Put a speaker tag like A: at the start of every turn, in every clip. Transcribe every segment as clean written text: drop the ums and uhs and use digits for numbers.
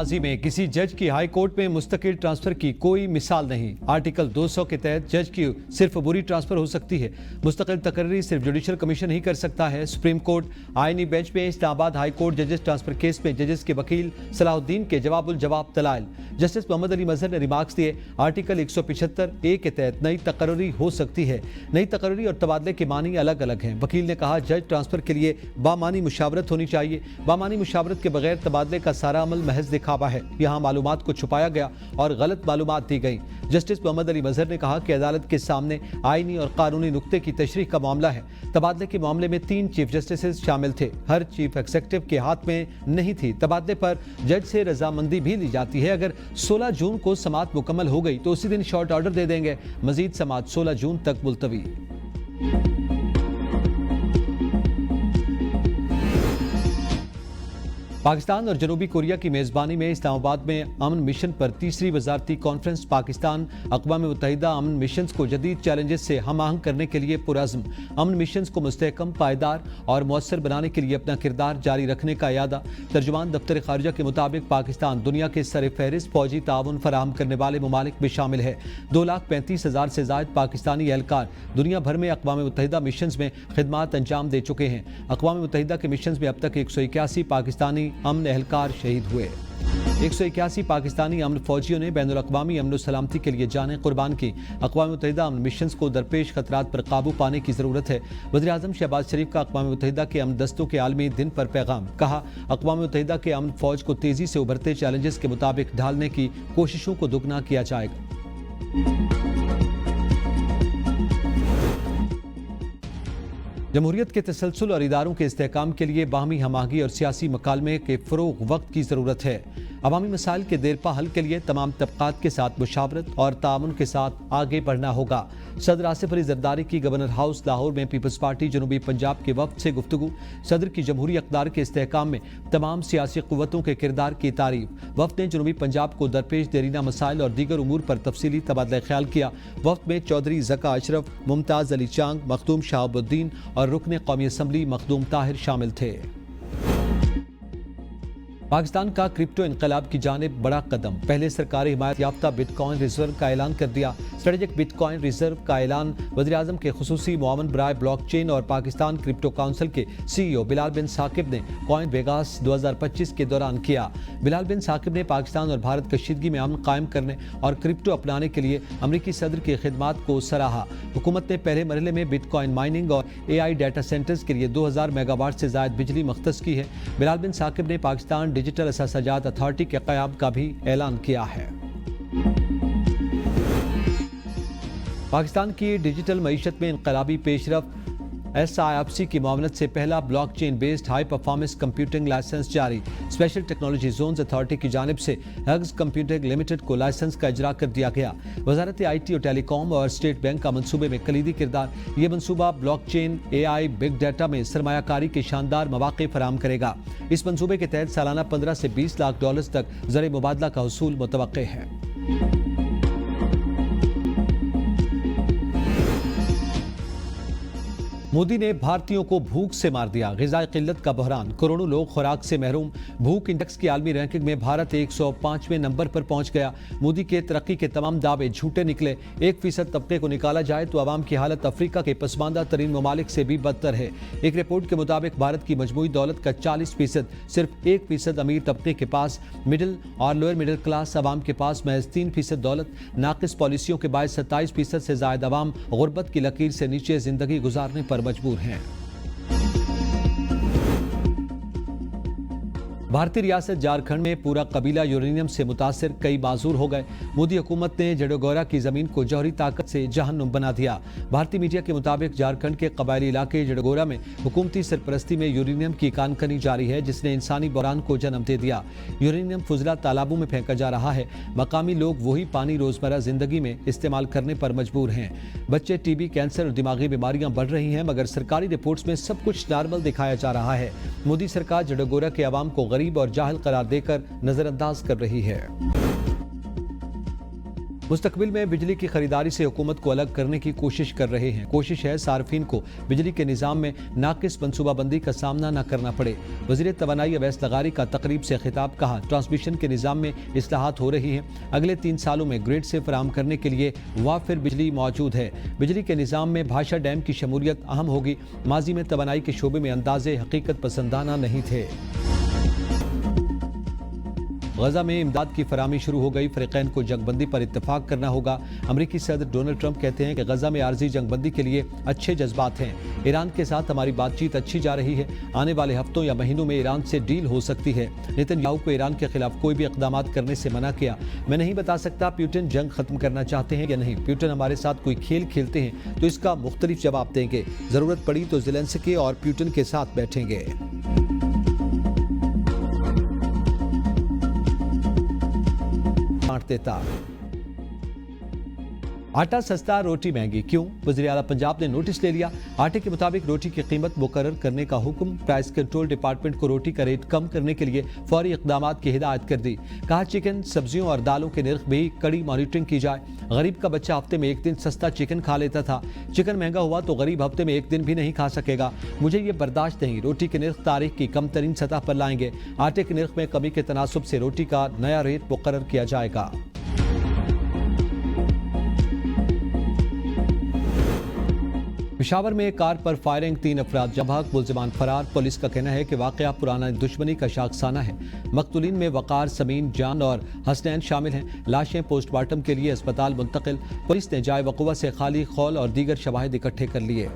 A: माजी में किसी जज की हाई कोर्ट में मुस्तकिल ट्रांसफर की कोई मिसाल नहीं। आर्टिकल 200 के तहत जज की सिर्फ बुरी ट्रांसफर हो सकती है। मुस्तकिल तकर्री सिर्फ जुडिशल कमीशन ही कर सकता है। सुप्रीम कोर्ट आईनी बेंच में इस्लामाबाद हाई कोर्ट जजेस ट्रांसफर केस में जजेस के वकील सलाहुद्दीन के जवाबुल जवाब दलाइल। जस्टिस मोहम्मद अली मजहर ने रिमार्क्स दिए, आर्टिकल 175A के तहत नई तकर्री हो सकती है। नई तकर्री और तबादले के मानी अलग अलग हैं। वकील ने कहा, जज ट्रांसफर के लिए बामानी मुशावरत होनी चाहिए। बामानी मुशावरत के बगैर तबादले का सारा अमल महज दिखावा है। यहाँ मालूमात को छुपाया गया और गलत मालूमात दी गई। जस्टिस मोहम्मद अली मजहर ने कहा कि अदालत के सामने आईनी और कानूनी नुक्ते की तशरीह का मामला है। तबादले के मामले में 3 चीफ जस्टिस शामिल थे। हर चीफ एग्जीक्यूटिव के हाथ में नहीं थी। तबादले पर जज से रजामंदी भी ली जाती है। अगर 16 जून को समाअत मुकम्मल हो गई तो उसी दिन शॉर्ट ऑर्डर दे देंगे। मजीद समाअत 16 जून तक मुलतवी। पाकिस्तान और जनूबी कोरिया की मेज़बानी में इस्लामाबाद में अमन मिशन पर तीसरी वजारती कॉन्फ्रेंस। पाकिस्तान अक़वाम मुत्तहिदा अमन मिशन को जदीद चैलेंजेस से हम आहंग करने के लिए पुरअज़्म। अमन मिशन को मुस्तहकम, पायदार और मौसर बनाने के लिए अपना किरदार जारी रखने का यादा। तर्जुमान दफ्तर खारिजा के मुताबिक पाकिस्तान दुनिया के सर फहरिस्त फौजी ताउन फराहम करने वाले ममालिक में शामिल है। 2,35,000 से ज़ायद पाकिस्तानी एहलकार दुनिया भर में अक़वाम मुत्तहिदा मिशन में खिदमात अंजाम दे चुके हैं। अक़वाम मुत्तहिदा के मिशन में अब तक 181 पाकिस्तानी अमन एहलकार शहीद हुए। 181 पाकिस्तानी अमन फौजियों ने बैनुल अक़वामी अमन सलामती के लिए जानें कुर्बान की। अक़वाम मुत्तहिदा अमन मिशन को दरपेश खतरात पर काबू पाने की ज़रूरत है। वज़ीर-ए-आज़म शहबाज शरीफ का अक़वाम मुत्तहिदा के अमन दस्तों के आलमी दिन पर पैगाम। कहा, अक़वाम मुत्तहिदा के अमन फौज को तेज़ी से उभरते चैलेंजेस के मुताबिक ढालने की कोशिशों को दुगना किया जाएगा। जमहूरियत के तसलसल और इदारों के इस्तेहकाम के लिए बाहमी हमाहंगी और सियासी मकालमे के फ़रोग़ वक्त की ज़रूरत है। अवामी मसाइल के देरपा हल के लिए तमाम तबक़ात के साथ मुशावरत और ताउन के साथ आगे बढ़ना होगा। सदर आसिफ अली ज़रदारी की गवर्नर हाउस लाहौर में पीपल्स पार्टी जनूबी पंजाब के वफ़द से गुफ्तगू। सदर की जमहूरी अक़दार के इस्तेहकाम में तमाम सियासी क़ुव्वतों के किरदार की तारीफ। वफ़द ने जनूबी पंजाब को दरपेश देरीना मसाइल और दीगर उमूर पर तफसीली तबादला ख्याल किया। वफ़द में चौधरी ज़का अशरफ, मुमताज़ अली चांग, मखदूम शहाबुद्दीन और रुकन कौमी असम्बली मखदूम ताहिर शामिल थे। पाकिस्तान का क्रिप्टो इनकलाब की जानिब बड़ा कदम। पहले सरकारी हिमायत याफ्ता बिटकॉइन रिजर्व का ऐलान कर दिया। स्ट्रेटेजिक बिटकॉइन रिजर्व का ऐलान वज़ीर-ए-आज़म के खुसूसी मुआवन बराए ब्लॉकचेन और पाकिस्तान क्रिप्टो काउंसिल के CEO बिलाल बिन साकिब ने कॉइन वेगास 2025 के दौरान किया। बिलाल बिन साकिब ने पाकिस्तान और भारत कशीदगी में अमन कायम करने और क्रिप्टो अपनाने के लिए अमरीकी सदर की खिदमात को सराहा। हुकूमत ने पहले मरहले में बिटकॉइन माइनिंग और AI डाटा सेंटर्स के लिए 2000 मेगावाट से ज़ायद बिजली मख्तस की है। बिलाल बिन साकिब ने पाकिस्तान डिजिटल असासाजात अथॉरिटी के क़याम का भी ऐलान किया है। पाकिस्तान की डिजिटल मईशत में इनकलाबी पेशरफ्त। SIFC की मामलत से पहला blockchain based high performance computing licence जारी। स्पेशल टेक्नोलॉजी जोन्स अथॉरिटी की जानिब से हग्स कंप्यूटिंग लिमिटेड को लाइसेंस का इजरा कर दिया गया। वजारत IT और टेलीकॉम और स्टेट बैंक का मंसूबे में कलीदी किरदार। ये मंसूबा ब्लॉकचेन, AI, बिग डाटा में सरमायाकारी के शानदार मौके फराहम करेगा। इस मंसूबे के तहत सालाना 15 से 20 लाख डॉलर तक ज़र मुबादला का हसूल मुतवक्के है। मोदी ने भारतीयों को भूख से मार दिया। ग़िज़ाई किल्लत का बहरान, करोड़ों लोग खुराक से महरूम। भूख इंडेक्स की आलमी रैंकिंग में भारत 105वें नंबर पर पहुंच गया। मोदी के तरक्की के तमाम दावे झूठे निकले। 1% तबके को निकाला जाए तो आवाम की हालत अफ्रीका के पसमानदा तरीन ममालिक से भी बदतर है। एक रिपोर्ट के मुताबिक भारत की मजमूई दौलत का 40% सिर्फ 1% अमीर तबके के पास, मिडिल और लोअर मिडिल क्लास आवाम के पास महज 3% दौलत। नाकिस पॉलिसियों के बायस 27% से ज़ायद आवाम गुर्बत की लकीर से नीचे जिंदगी गुजारने पर मजबूर हैं। भारतीय रियासत झारखंड में पूरा कबीला यूरेनियम से मुतासिर, कई माजूर हो गए। मोदी हुकूमत ने जडोगोरा की जमीन को जौहरी ताकत से जहन्नुम बना दिया। भारतीय मीडिया के मुताबिक झारखंड के कबायली इलाके जडोगोरा में हुकूमती सरपरस्ती में यूरेनियम की कानकनी जारी है, जिसने इंसानी बहरान को जन्म दे दिया। यूरेनियम फुजला तालाबों में फेंका जा रहा है। मकामी लोग वही पानी रोजमर्रा जिंदगी में इस्तेमाल करने पर मजबूर हैं। बच्चे TB, कैंसर और दिमागी बीमारियां बढ़ रही हैं, मगर सरकारी रिपोर्ट्स में सब कुछ नॉर्मल दिखाया जा रहा है। मोदी सरकार जडोगोरा के अवाम को गरीब और जाहिल करार देकर नजरअंदाज कर रही है। मुस्तकबिल में बिजली की खरीदारी से हुकूमत को अलग करने की कोशिश कर रहे हैं। कोशिश है सार्फिन को बिजली के निज़ाम में नाकिस मनसूबाबंदी का सामना न करना पड़े। वज़ीर तवानाई अवैस लगारी का तकरीब से खिताब, कहा ट्रांसमिशन के निज़ाम में इस्लाहात हो रही हैं। अगले 3 सालों में ग्रिड से फराहम करने के लिए वाफिर बिजली मौजूद है। बिजली के निज़ाम में भाषा डैम की शमूलियत अहम होगी। माजी में तवानाई के शोबे में अंदाजे हकीकत पसंदाना नहीं थे। गजा में इमदाद की फराहमी शुरू हो गई। फ़रीक़ैन को जंगबंदी पर इत्तफाक करना होगा। अमरीकी सदर डोनाल्ड ट्रंप कहते हैं कि गजा में आर्जी जंगबंदी के लिए अच्छे जज्बात हैं। ईरान के साथ हमारी बातचीत अच्छी जा रही है। आने वाले हफ्तों या महीनों में ईरान से डील हो सकती है। नेतन्याहू को ईरान के खिलाफ कोई भी इक़दाम करने से मना किया। मैं नहीं बता सकता पुतिन जंग खत्म करना चाहते हैं या नहीं। पुतिन हमारे साथ कोई खेल खेलते हैं तो इसका मुख्तलिफ जवाब देंगे। ज़रूरत पड़ी तो ज़ेलेंस्की और पुतिन के साथ बैठेंगे। देता आटा सस्ता, रोटी महंगी क्यों? वज़ीर आला पंजाब ने नोटिस ले लिया। आटे के मुताबिक रोटी की कीमत मुकर्रर करने का हुक्म। प्राइस कंट्रोल डिपार्टमेंट को रोटी का रेट कम करने के लिए फौरी इक़दामात की हिदायत कर दी। कहा चिकन, सब्जियों और दालों के निर्ख भी कड़ी मॉनिटरिंग की जाए। गरीब का बच्चा हफ्ते में 1 दिन सस्ता चिकन खा लेता था। चिकन महंगा हुआ तो गरीब हफ्ते में 1 दिन भी नहीं खा सकेगा। मुझे ये बर्दाश्त नहीं। रोटी के निर्ख तारीख की कम तरीन सतह पर लाएंगे। आटे के निर्ख में कमी के तनासुब से रोटी का नया रेट मुकर्रर किया जाएगा। पेशावर में कार पर फायरिंग, 3 अफराद जबाक, मुल्जिमान फरार। पुलिस का कहना है कि वाकया पुराना दुश्मनी का शाखसाना है। मकतूलीन में वकार, समीन, जान और हसनैन शामिल हैं। लाशें पोस्टमार्टम के लिए अस्पताल मुंतकिल। पुलिस ने जाए वक़ुआ से खाली खौल और दीगर शवाहिद इकट्ठे कर लिए।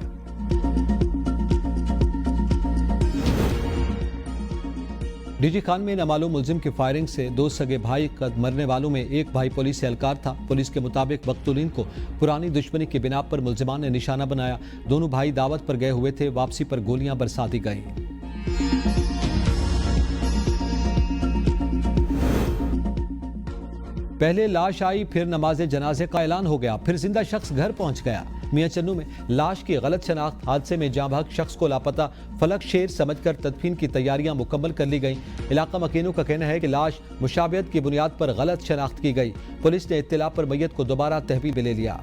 A: डीजी खान में नामालूम मुल्जिम की फायरिंग से 2 सगे भाई का मरने वालों में एक भाई पुलिस एहलकार था। पुलिस के मुताबिक मकतूलीन को पुरानी दुश्मनी की बिना पर मुल्जिमान ने निशाना बनाया। दोनों भाई दावत पर गए हुए थे। वापसी पर गोलियां बरसा दी गईं। पहले लाश आई, फिर नमाज जनाजे का ऐलान हो गया, फिर जिंदा शख्स घर पहुंच गया। मियां चन्नू में लाश की गलत शनाख्त, हादसे में जाँ बहक शख्स को लापता फलक शेर समझकर तदफीन की तैयारियां मुकम्मल कर ली गईं। इलाका मकीनों का कहना है कि लाश मुशाबियत की बुनियाद पर गलत शनाख्त की गई। पुलिस ने इत्तला पर मैयत को दोबारा तहवील में ले लिया।